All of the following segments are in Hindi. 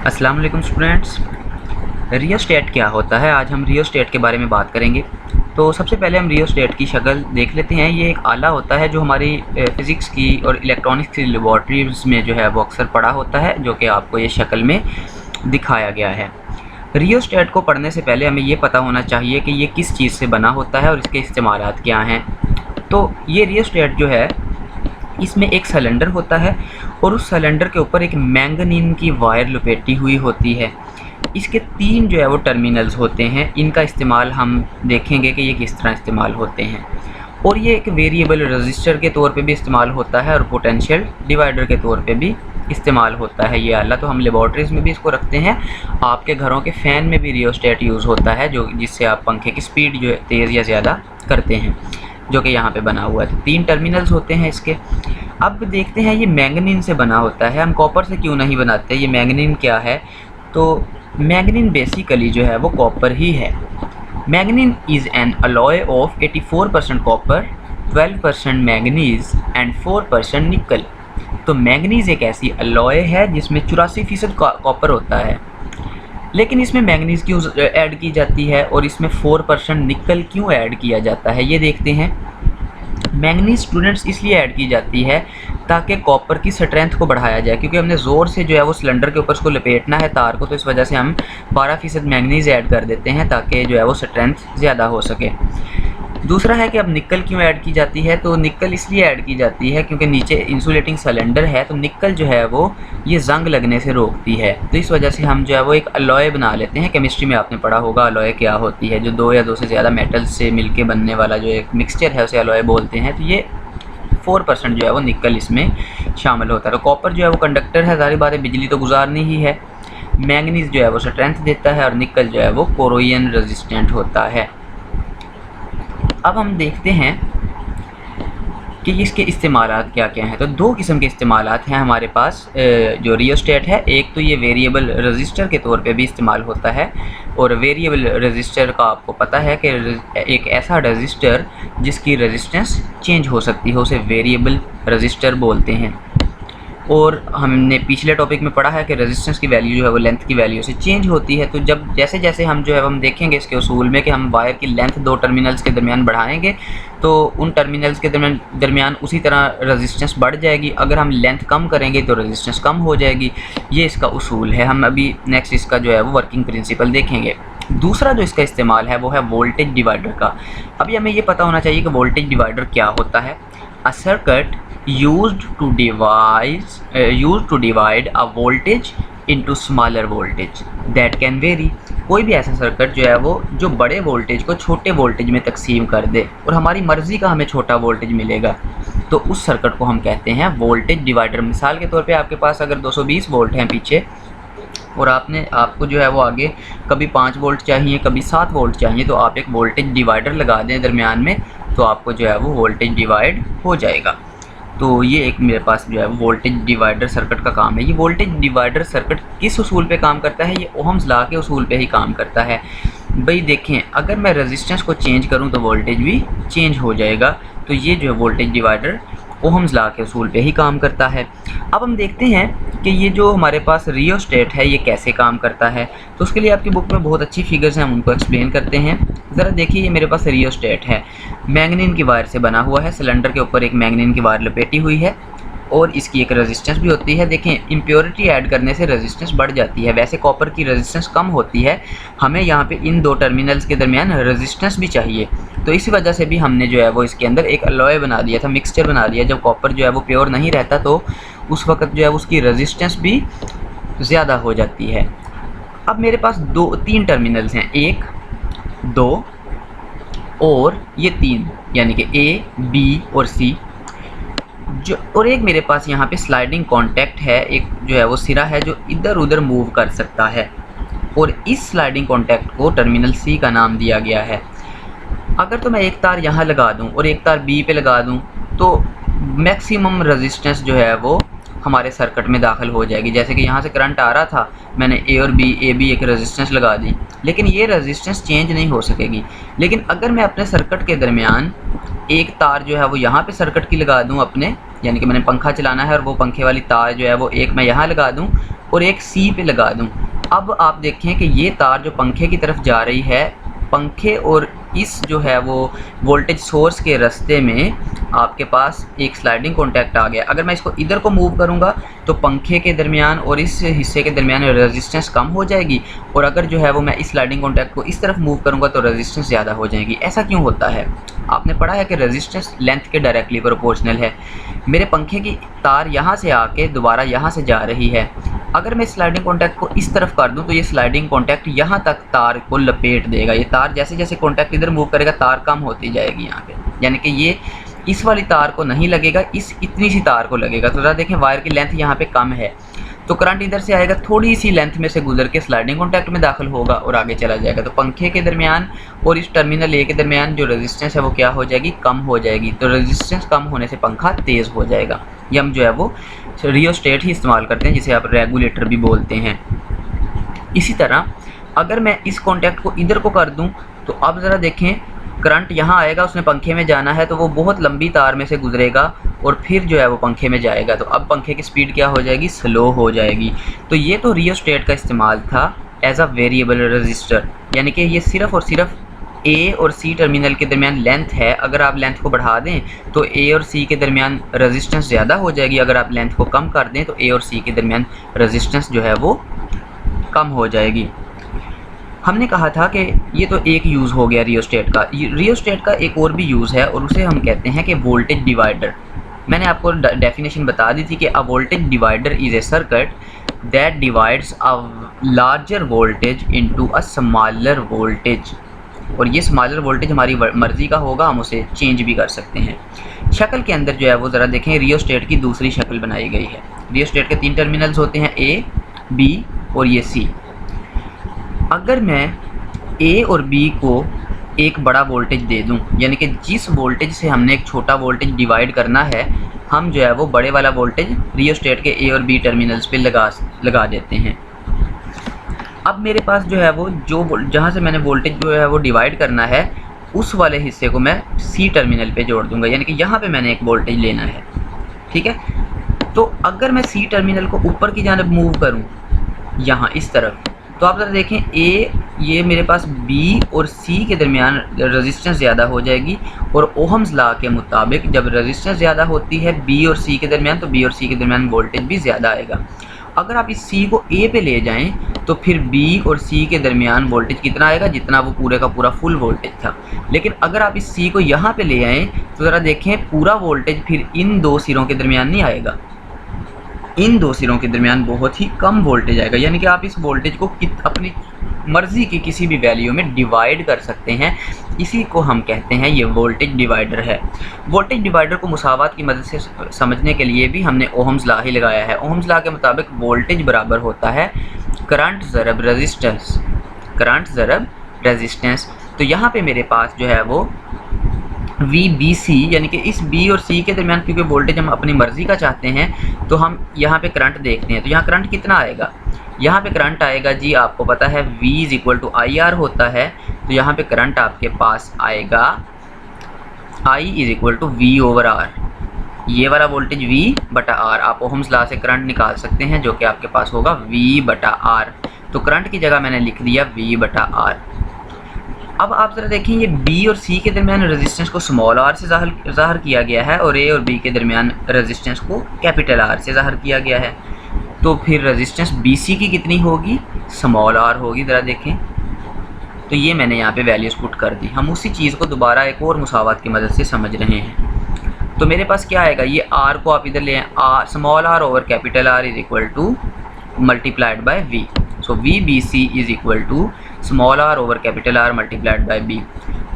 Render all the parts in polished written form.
अस्सलाम वालेकुम स्टूडेंट्स। रियोस्टेट क्या होता है? आज हम रियोस्टेट के बारे में बात करेंगे। तो सबसे पहले हम रियोस्टेट की शक्ल देख लेते हैं। ये एक आला होता है जो हमारी फ़िज़िक्स की और इलेक्ट्रॉनिक्स की लेबॉरेटरीज़ में जो है वो अक्सर पड़ा होता है, जो कि आपको ये शक्ल में दिखाया गया है। रियोस्टेट को पढ़ने से पहले हमें ये पता होना चाहिए कि ये किस चीज़ से बना होता है और इसके इस्तेमालात क्या हैं। तो ये रियोस्टेट जो है, इसमें एक सिलेंडर होता है और उस सिलेंडर के ऊपर एक मैंगनीन की वायर लपेटी हुई होती है। इसके 3 जो है वो टर्मिनल्स होते हैं। इनका इस्तेमाल हम देखेंगे कि ये किस तरह इस्तेमाल होते हैं। और ये एक वेरिएबल रजिस्टर के तौर पे भी इस्तेमाल होता है और पोटेंशियल डिवाइडर के तौर पे भी इस्तेमाल होता है ये आला। तो हम लेबॉरेटरीज़ में भी इसको रखते हैं। आपके घरों के फ़ैन में भी रियोस्टेट यूज़ होता है, जो जिससे आप पंखे की स्पीड जो है तेज़ या ज़्यादा करते हैं, जो कि यहाँ पे बना हुआ है। 3 टर्मिनल्स होते हैं इसके। अब देखते हैं ये मैंगनीन से बना होता है। हम कॉपर से क्यों नहीं बनाते? ये मैंगनीन क्या है? तो मैंगनीन बेसिकली जो है वो कॉपर ही है। Manganin is an alloy of 84% copper, 12% manganese and 4% निकल। तो मैंगनीज एक ऐसी अलॉय है जिसमें 84% कॉपर होता है, लेकिन इसमें मैंगनीज क्यों ऐड की जाती है और इसमें 4% निकल क्यों ऐड किया जाता है, ये देखते हैं। मैंगनीज स्टूडेंट्स इसलिए ऐड की जाती है ताकि कॉपर की स्ट्रेंथ को बढ़ाया जाए, क्योंकि हमने ज़ोर से जो है वो सिलेंडर के ऊपर उसको लपेटना है तार को, तो इस वजह से हम 12% मैंगनीज ऐड कर देते हैं ताकि जो है वो स्ट्रेंथ ज़्यादा हो सके। दूसरा है कि अब निकल क्यों ऐड की जाती है? तो निकल इसलिए ऐड की जाती है क्योंकि नीचे इंसुलेटिंग सिलेंडर है, तो निकल जो है वो ये जंग लगने से रोकती है। तो इस वजह से हम जो है वो एक अलॉय बना लेते हैं। केमिस्ट्री में आपने पढ़ा होगा अलॉय क्या होती है, जो 2 या 2 से ज़्यादा मेटल्स से मिलके बनने वाला जो एक मिक्सचर है उसे अलॉय बोलते हैं। तो ये 4% जो है वो निकल इसमें शामिल होता है। तो कॉपर जो है वो कंडक्टर है, ज़ाहिर बात है बिजली तो गुजारनी ही है। मैंगनीज जो है वो स्ट्रेंथ देता है और निकल जो है वो कोरोजन रेजिस्टेंट होता है। अब हम देखते हैं कि इसके इस्तेमालात क्या क्या हैं। तो 2 किस्म के इस्तेमालात हैं हमारे पास जो रियोस्टेट है। एक तो ये वेरिएबल रजिस्टर के तौर पे भी इस्तेमाल होता है, और वेरिएबल रजिस्टर का आपको पता है कि एक ऐसा रजिस्टर जिसकी रेजिस्टेंस चेंज हो सकती है उसे वेरिएबल रजिस्टर बोलते हैं। और हमने पिछले टॉपिक में पढ़ा है कि रेजिस्टेंस की वैल्यू जो है वो लेंथ की वैल्यू से चेंज होती है। तो जब जैसे जैसे हम जो है हम देखेंगे इसके उसूल में कि हम वायर की लेंथ 2 टर्मिनल्स के दरमियान बढ़ाएंगे तो उन टर्मिनल्स के दरमियान उसी तरह रेजिस्टेंस बढ़ जाएगी। अगर हम लेंथ कम करेंगे तो रेजिस्टेंस कम हो जाएगी। ये इसका उसूल है। हम अभी नेक्स्ट इसका जो है वो वर्किंग प्रिंसिपल देखेंगे। दूसरा जो इसका इस्तेमाल है वो है वोल्टेज डिवाइडर का। अभी हमें ये पता होना चाहिए कि वोल्टेज डिवाइडर क्या होता है। A circuit used to divide a voltage into smaller voltage that can vary। कोई भी ऐसा सर्किट जो है वो जो बड़े वोल्टेज को छोटे वोल्टेज में तकसीम कर दे और हमारी मर्ज़ी का हमें छोटा वोल्टेज मिलेगा, तो उस सर्किट को हम कहते हैं वोल्टेज डिवाइडर। मिसाल के तौर पे आपके पास अगर 220 वोल्ट हैं पीछे और आपको जो है वो आगे कभी 5 वोल्ट चाहिए, कभी 7 वोल्ट चाहिए, तो आप एक वोल्टेज डिवाइडर लगा दें दरमियान में, तो आपको जो है वो वोल्टेज डिवाइड हो जाएगा। तो ये एक मेरे पास जो है वोल्टेज डिवाइडर सर्किट का काम है। ये वोल्टेज डिवाइडर सर्किट किस उसूल पे काम करता है? ये ओहम्स लॉ के उसूल पे ही काम करता है। भाई देखें, अगर मैं रेजिस्टेंस को चेंज करूं तो वोल्टेज भी चेंज हो जाएगा। तो ये जो है वोल्टेज डिवाइडर ओहम्स लॉ के उसूल पे ही काम करता है। अब हम देखते हैं कि ये जो हमारे पास रियोस्टेट है ये कैसे काम करता है। तो उसके लिए आपकी बुक में बहुत अच्छी फिगर्स हैं, हम उनको एक्सप्लेन करते हैं। ज़रा देखिए, ये मेरे पास रियोस्टेट है, मैंगनीन की वायर से बना हुआ है। सिलेंडर के ऊपर एक मैंगनीन की वायर लपेटी हुई है और इसकी एक रेजिस्टेंस भी होती है। देखें, इम्प्योरिटी ऐड करने से रेजिस्टेंस बढ़ जाती है। वैसे कॉपर की रेजिस्टेंस कम होती है, हमें यहाँ पे इन 2 टर्मिनल्स के दरमियान रेजिस्टेंस भी चाहिए। तो इसी वजह से भी हमने जो है वो इसके अंदर एक अलॉय बना दिया था, मिक्सचर बना दिया। जब कॉपर जो है वो प्योर नहीं रहता तो उस वक्त जो है उसकी रेजिस्टेंस भी ज़्यादा हो जाती है। अब मेरे पास 3 टर्मिनल्स हैं, 1, 2 और ये 3, यानी कि A, B और C जो, और एक मेरे पास यहाँ पे स्लाइडिंग कॉन्टैक्ट है। एक जो है वो सिरा है जो इधर उधर मूव कर सकता है, और इस स्लाइडिंग कॉन्टैक्ट को टर्मिनल C का नाम दिया गया है। अगर तो मैं एक तार यहाँ लगा दूँ और एक तार B पे लगा दूँ तो मैक्सिमम रेजिस्टेंस जो है वो हमारे सर्किट में दाखिल हो जाएगी। जैसे कि यहाँ से करंट आ रहा था, मैंने A और B एक रेजिस्टेंस लगा दी, लेकिन ये रेजिस्टेंस चेंज नहीं हो सकेगी। लेकिन अगर मैं अपने सर्किट के दरमियान एक तार जो है वो यहाँ पे सर्किट की लगा दूँ अपने, यानी कि मैंने पंखा चलाना है और वो पंखे वाली तार जो है वो एक मैं यहाँ लगा दूँ, और एक सी पे लगा दूं। अब आप देखें कि ये तार जो पंखे की तरफ जा रही है, पंखे और इस जो है वो वोल्टेज सोर्स के रास्ते में आपके पास एक स्लाइडिंग कॉन्टैक्ट आ गया। अगर मैं इसको इधर को मूव करूंगा तो पंखे के दरमियान और इस हिस्से के दरमियान रेजिस्टेंस कम हो जाएगी, और अगर जो है वो मैं इस स्लाइडिंग कॉन्टैक्ट को इस तरफ मूव करूंगा तो रेजिस्टेंस ज़्यादा हो जाएगी। ऐसा क्यों होता है? आपने पढ़ा है कि रेजिस्टेंस लेंथ के डायरेक्टली प्रोपोर्शनल है। मेरे पंखे की तार यहाँ से आके दोबारा यहाँ से जा रही है। अगर मैं स्लाइडिंग कॉन्टैक्ट को इस तरफ कर दूं तो ये स्लाइडिंग कॉन्टैक्ट यहाँ तक तार को लपेट देगा। ये तार जैसे जैसे कॉन्टैक्ट इधर मूव करेगा तार कम होती जाएगी यहाँ पे, यानी कि ये इस वाली तार को नहीं लगेगा, इस इतनी सी तार को लगेगा। तो ज़रा देखें वायर की लेंथ यहाँ पे कम है, तो करंट इधर से आएगा, थोड़ी सी लेंथ में से गुजर के स्लाइडिंग कॉन्टैक्ट में दाखिल होगा और आगे चला जाएगा। तो पंखे के दरमियान और इस टर्मिनल ए के दरमियान जो रेजिस्टेंस है वो क्या हो जाएगी? कम हो जाएगी। तो रेजिस्टेंस कम होने से पंखा तेज़ हो जाएगा। ये हम जो है वो रियोस्टेट ही इस्तेमाल करते हैं, जिसे आप रेगुलेटर भी बोलते हैं। इसी तरह अगर मैं इस कॉन्टैक्ट को इधर को कर दूं तो अब ज़रा देखें, करंट यहाँ आएगा, उसने पंखे में जाना है तो वो बहुत लंबी तार में से गुजरेगा और फिर जो है वो पंखे में जाएगा। तो अब पंखे की स्पीड क्या हो जाएगी? स्लो हो जाएगी। तो ये तो रियोस्टेट का इस्तेमाल था एज अ वेरिएबल रजिस्टर, यानी कि ये सिर्फ़ और सिर्फ ए और सी टर्मिनल के दरमियान लेंथ है। अगर आप लेंथ को बढ़ा दें तो ए और सी के दरमियान रेजिस्टेंस ज़्यादा हो जाएगी, अगर आप लेंथ को कम कर दें तो ए और सी के दरमियान रेजिस्टेंस जो है वो कम हो जाएगी। हमने कहा था कि ये तो एक यूज़ हो गया रियोस्टेट का। रियोस्टेट का एक और भी यूज़ है और उसे हम कहते हैं कि वोल्टेज डिवाइडर। मैंने आपको डेफिनेशन बता दी थी कि a voltage divider is a circuit that divides a larger voltage into a smaller voltage. और ये स्मॉलर वोल्टेज हमारी मर्ज़ी का होगा, हम उसे चेंज भी कर सकते हैं। शक्ल के अंदर जो है वो ज़रा देखें, रियोस्टेट की दूसरी शक्ल बनाई गई है। रियोस्टेट के 3 टर्मिनल्स होते हैं, ए, बी और ये सी। अगर मैं ए और बी को एक बड़ा वोल्टेज दे दूं, यानी कि जिस वोल्टेज से हमने एक छोटा वोल्टेज डिवाइड करना है, हम जो है वो बड़े वाला वोल्टेज रियोस्टेट के ए और बी टर्मिनल्स पे लगा देते हैं। अब मेरे पास जो है वो जहाँ से मैंने वोल्टेज जो है वो डिवाइड करना है, उस वाले हिस्से को मैं सी टर्मिनल पे जोड़ दूंगा, यानी कि यहाँ पे मैंने एक वोल्टेज लेना है। ठीक है, तो अगर मैं सी टर्मिनल को ऊपर की जानिब मूव करूँ यहाँ इस तरफ, तो आप ज़रा देखें ये मेरे पास बी और सी के दरमियान रेजिस्टेंस ज़्यादा हो जाएगी, और ओहम्स लॉ के मुताबिक जब रेजिस्टेंस ज़्यादा होती है बी और सी के दरमियान, तो बी और सी के दरमियान वोल्टेज भी ज़्यादा आएगा। अगर आप इस सी को ए पे ले जाएं तो फिर बी और सी के दरमियान वोल्टेज कितना आएगा? जितना वो पूरे का पूरा फुल वोल्टेज था। लेकिन अगर आप इस सी को यहाँ पे ले आएँ तो ज़रा देखें, पूरा वोल्टेज फिर इन दो सिरों के दरमियान नहीं आएगा, इन दो सिरों के दरमियान बहुत ही कम वोल्टेज आएगा। यानी कि आप इस वोल्टेज को अपनी मर्ज़ी की किसी भी वैल्यू में डिवाइड कर सकते हैं। इसी को हम कहते हैं ये वोल्टेज डिवाइडर है। वोल्टेज डिवाइडर को मुसावात की मदद से समझने के लिए भी हमने ओहम्स लॉ ही लगाया है। ओहम्स लॉ के मुताबिक वोल्टेज बराबर होता है करंट ज़रब रेजिस्टेंस, करंट ज़रब रेजिस्टेंस। तो यहाँ पे मेरे पास जो है वो VBC, यानी कि इस B और C के दरमियान क्योंकि वोल्टेज हम अपनी मर्ज़ी का चाहते हैं, तो हम यहाँ पे करंट देखते हैं। तो यहाँ करंट कितना आएगा? यहाँ पे करंट आएगा जी, आपको पता है V = IR होता है। तो यहाँ पे करंट आपके पास आएगा I = V/R। ये वाला वोल्टेज V/R, आप ओहम्स लॉ से करंट निकाल सकते हैं, जो कि आपके पास होगा V/R। तो करंट की जगह मैंने लिख दिया V/R। अब आप ज़रा देखें, ये B और C के दरमियान रेजिस्टेंस को स्मॉल r से ज़ाहिर किया गया है, और A और B के दरमियान रेजिस्टेंस को कैपिटल R से ज़ाहिर किया गया है। तो फिर रेजिस्टेंस BC की कितनी होगी? स्मॉल r होगी। ज़रा देखें, तो ये मैंने यहाँ पे वैल्यूज़ पुट कर दी। हम उसी चीज़ को दोबारा एक और मुसावात की मदद से समझ रहे हैं। तो मेरे पास क्या आएगा? ये R को आप इधर ले आए, small r over capital R = multiplied by V। So VBC = small r over capital R multiplied by B।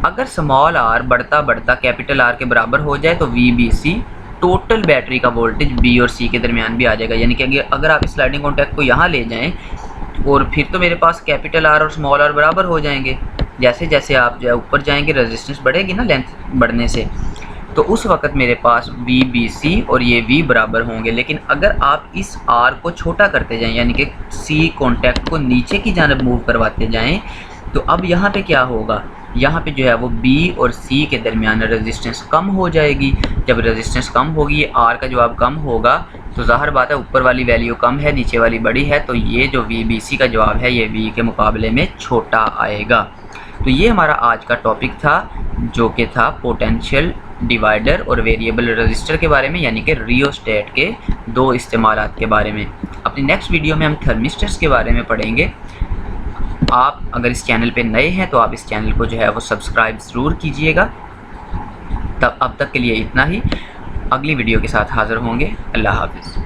अगर स्मॉल r बढ़ता बढ़ता कैपिटल R के बराबर हो जाए तो VBC टोटल बैटरी का वोल्टेज B और C के दरमियान भी आ जाएगा। यानी कि अगर आप इस स्लाइडिंग कॉन्टैक्ट को यहाँ ले जाएं और फिर तो मेरे पास कैपिटल R और स्मॉल r बराबर हो जाएंगे। जैसे जैसे आप जो है ऊपर जाएंगे रेजिस्टेंस बढ़ेगी ना लेंथ बढ़ने से, तो उस वक़्त मेरे पास VBC और ये V बराबर होंगे। लेकिन अगर आप इस R को छोटा करते जाएं, यानी कि C कॉन्टैक्ट को नीचे की जानब मूव करवाते जाएं, तो अब यहाँ पे क्या होगा? यहाँ पे जो है वो B और C के दरमियान रेजिस्टेंस कम हो जाएगी। जब रेजिस्टेंस कम होगी, R का जवाब कम होगा, तो ज़ाहिर बात है ऊपर वाली वैल्यू कम है, नीचे वाली बड़ी है, तो ये जो VBC का जवाब है ये V के मुकाबले में छोटा आएगा। तो ये हमारा आज का टॉपिक था, जो कि था पोटेंशियल डिवाइडर और वेरिएबल रजिस्टर के बारे में, यानी कि रियोस्टेट के दो इस्तेमालात के बारे में। अपनी नेक्स्ट वीडियो में हम थर्मिस्टर्स के बारे में पढ़ेंगे। आप अगर इस चैनल पे नए हैं तो आप इस चैनल को जो है वो सब्सक्राइब ज़रूर कीजिएगा। तब अब तक के लिए इतना ही, अगली वीडियो के साथ हाज़िर होंगे। अल्लाह हाफ़िज़।